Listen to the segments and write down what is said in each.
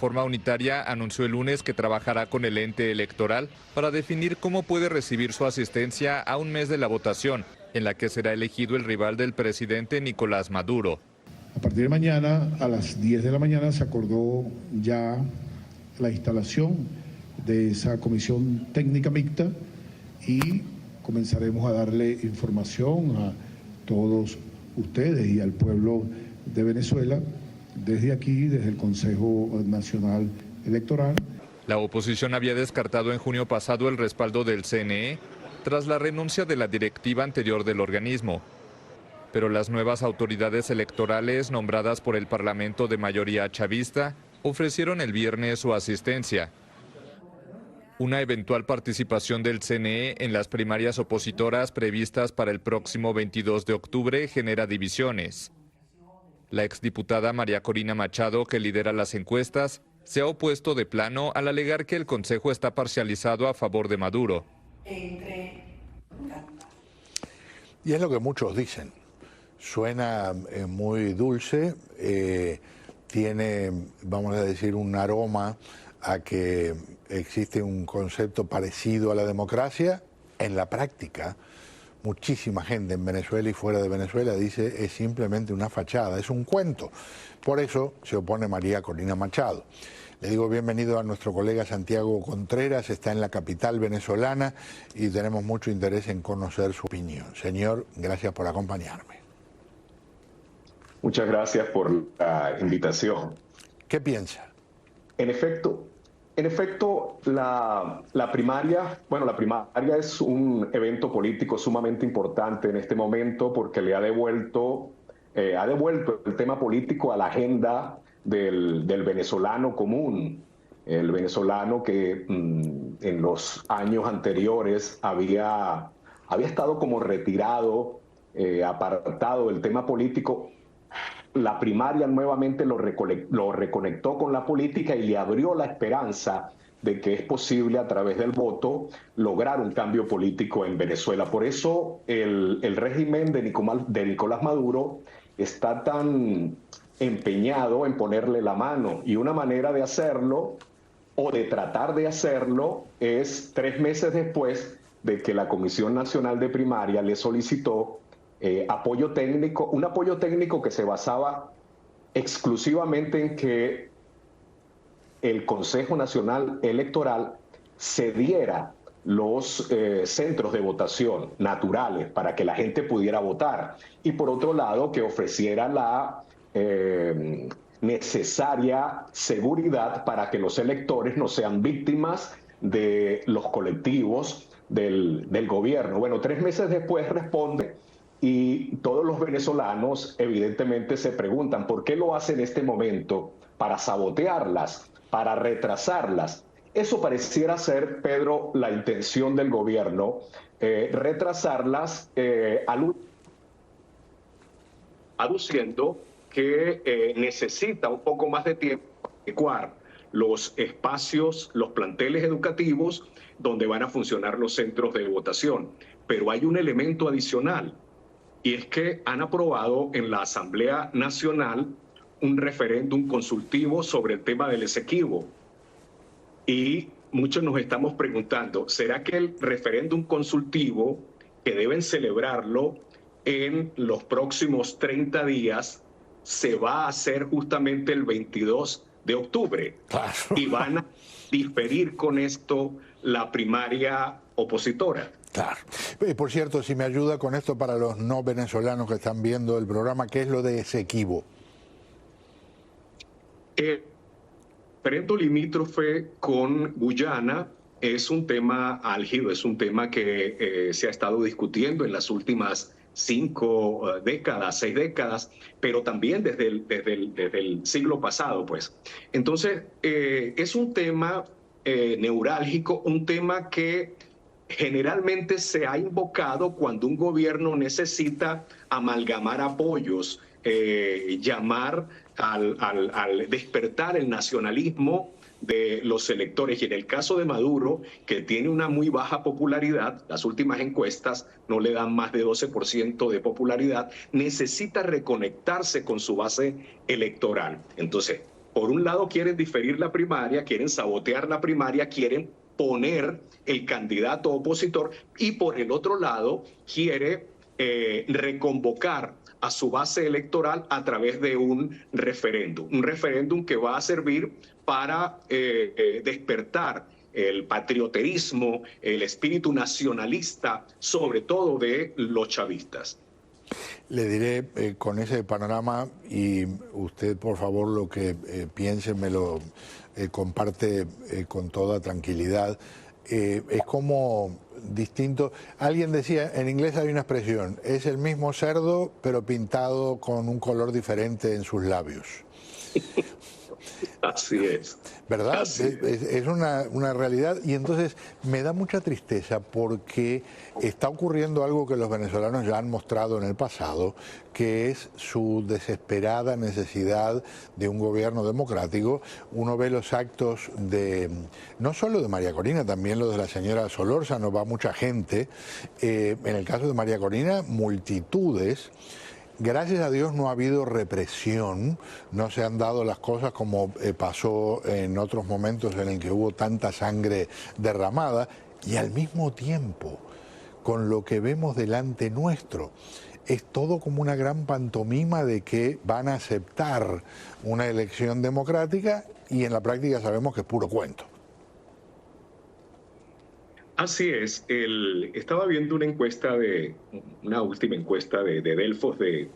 forma unitaria anunció el lunes que trabajará con el ente electoral para definir cómo puede recibir su asistencia a un mes de la votación, en la que será elegido el rival del presidente Nicolás Maduro. A partir de mañana, a las 10 de la mañana, se acordó ya la instalación de esa comisión técnica mixta y comenzaremos a darle información a todos ustedes y al pueblo de Venezuela desde aquí, desde el Consejo Nacional Electoral. La oposición había descartado en junio pasado el respaldo del CNE tras la renuncia de la directiva anterior del organismo. Pero las nuevas autoridades electorales nombradas por el Parlamento de mayoría chavista ofrecieron el viernes su asistencia. Una eventual participación del CNE en las primarias opositoras previstas para el próximo 22 de octubre genera divisiones. La exdiputada María Corina Machado, que lidera las encuestas, se ha opuesto de plano al alegar que el Consejo está parcializado a favor de Maduro. Y es lo que muchos dicen. Suena muy dulce, tiene, vamos a decir, un aroma a que existe un concepto parecido a la democracia. En la práctica, muchísima gente en Venezuela y fuera de Venezuela dice es simplemente una fachada, es un cuento. Por eso se opone María Corina Machado. Le digo bienvenido a nuestro colega Santiago Contreras, está en la capital venezolana y tenemos mucho interés en conocer su opinión. Señor, gracias por acompañarme. Muchas gracias por la invitación. ¿Qué piensa? En efecto, la primaria es un evento político sumamente importante en este momento porque le ha devuelto el tema político a la agenda del venezolano común, el venezolano que en los años anteriores había estado como retirado, apartado del tema político. La primaria nuevamente lo reconectó con la política y le abrió la esperanza de que es posible a través del voto lograr un cambio político en Venezuela. Por eso el régimen de Nicolás Maduro está tan empeñado en ponerle la mano, y una manera de hacerlo o de tratar de hacerlo es 3 meses después de que la Comisión Nacional de Primaria le solicitó apoyo técnico, un apoyo técnico que se basaba exclusivamente en que el Consejo Nacional Electoral cediera los centros de votación naturales para que la gente pudiera votar, y por otro lado que ofreciera la necesaria seguridad para que los electores no sean víctimas de los colectivos del gobierno. Bueno, 3 meses después responde, y todos los venezolanos evidentemente se preguntan por qué lo hace en este momento, para sabotearlas, para retrasarlas. Eso pareciera ser, Pedro, la intención del gobierno, retrasarlas aduciendo que necesita un poco más de tiempo para adecuar los espacios, los planteles educativos donde van a funcionar los centros de votación. Pero hay un elemento adicional, y es que han aprobado en la Asamblea Nacional un referéndum consultivo sobre el tema del Esequibo. Y muchos nos estamos preguntando, ¿será que el referéndum consultivo, que deben celebrarlo en los próximos 30 días, se va a hacer justamente el 22 de octubre? Claro. Y van a diferir con esto la primaria opositora. Claro. Por cierto, si me ayuda con esto para los no venezolanos que están viendo el programa, ¿qué es lo de Esequibo? El referendo limítrofe con Guyana es un tema álgido, es un tema que se ha estado discutiendo en las últimas 5 décadas, 6 décadas, pero también desde el siglo pasado, pues. Entonces, es un tema neurálgico, un tema que generalmente se ha invocado cuando un gobierno necesita amalgamar apoyos, llamar al despertar el nacionalismo de los electores. Y en el caso de Maduro, que tiene una muy baja popularidad, las últimas encuestas no le dan más de 12% de popularidad, necesita reconectarse con su base electoral. Entonces, por un lado quieren diferir la primaria, quieren sabotear la primaria, quieren poner el candidato opositor, y por el otro lado quiere reconvocar a su base electoral a través de un referéndum que va a servir para despertar el patrioterismo, el espíritu nacionalista, sobre todo de los chavistas. Le diré con ese panorama, y usted por favor lo que piense me lo comparte con toda tranquilidad, es como distinto. Alguien decía, en inglés hay una expresión, es el mismo cerdo pero pintado con un color diferente en sus labios. Así es. ¿Verdad? Así es una realidad, y entonces me da mucha tristeza porque está ocurriendo algo que los venezolanos ya han mostrado en el pasado, que es su desesperada necesidad de un gobierno democrático. Uno ve los actos de, no solo de María Corina, también los de la señora Solórzano, va mucha gente. En el caso de María Corina, multitudes. Gracias a Dios no ha habido represión, no se han dado las cosas como pasó en otros momentos en el que hubo tanta sangre derramada, y al mismo tiempo, con lo que vemos delante nuestro, es todo como una gran pantomima de que van a aceptar una elección democrática, y en la práctica sabemos que es puro cuento. Así es. Estaba viendo una última encuesta de Delfos de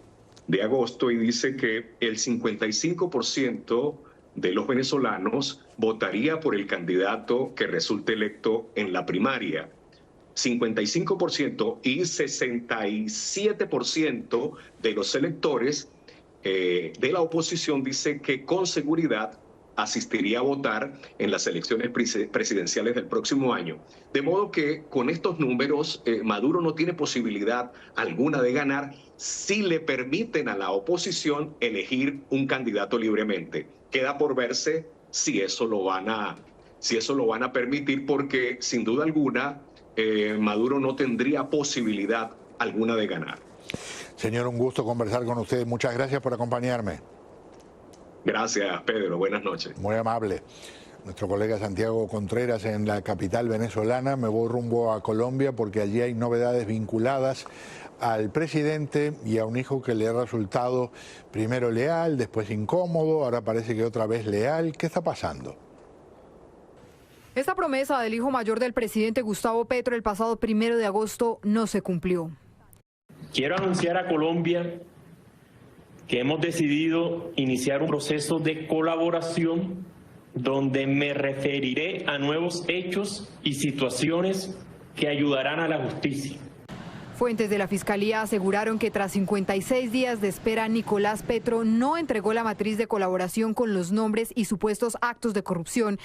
agosto, y dice que el 55% de los venezolanos votaría por el candidato que resulte electo en la primaria. 55%, y 67% de los electores de la oposición dice que con seguridad asistiría a votar en las elecciones presidenciales del próximo año. De modo que con estos números Maduro no tiene posibilidad alguna de ganar si le permiten a la oposición elegir un candidato libremente. Queda por verse si eso lo van a permitir, porque sin duda alguna Maduro no tendría posibilidad alguna de ganar. Señor, un gusto conversar con usted. Muchas gracias por acompañarme. Gracias, Pedro. Buenas noches. Muy amable. Nuestro colega Santiago Contreras en la capital venezolana. Me voy rumbo a Colombia porque allí hay novedades vinculadas al presidente y a un hijo que le ha resultado primero leal, después incómodo, ahora parece que otra vez leal. ¿Qué está pasando? Esta promesa del hijo mayor del presidente Gustavo Petro el pasado 1 de agosto no se cumplió. Quiero anunciar a Colombia que hemos decidido iniciar un proceso de colaboración donde me referiré a nuevos hechos y situaciones que ayudarán a la justicia. Fuentes de la Fiscalía aseguraron que tras 56 días de espera, Nicolás Petro no entregó la matriz de colaboración con los nombres y supuestos actos de corrupción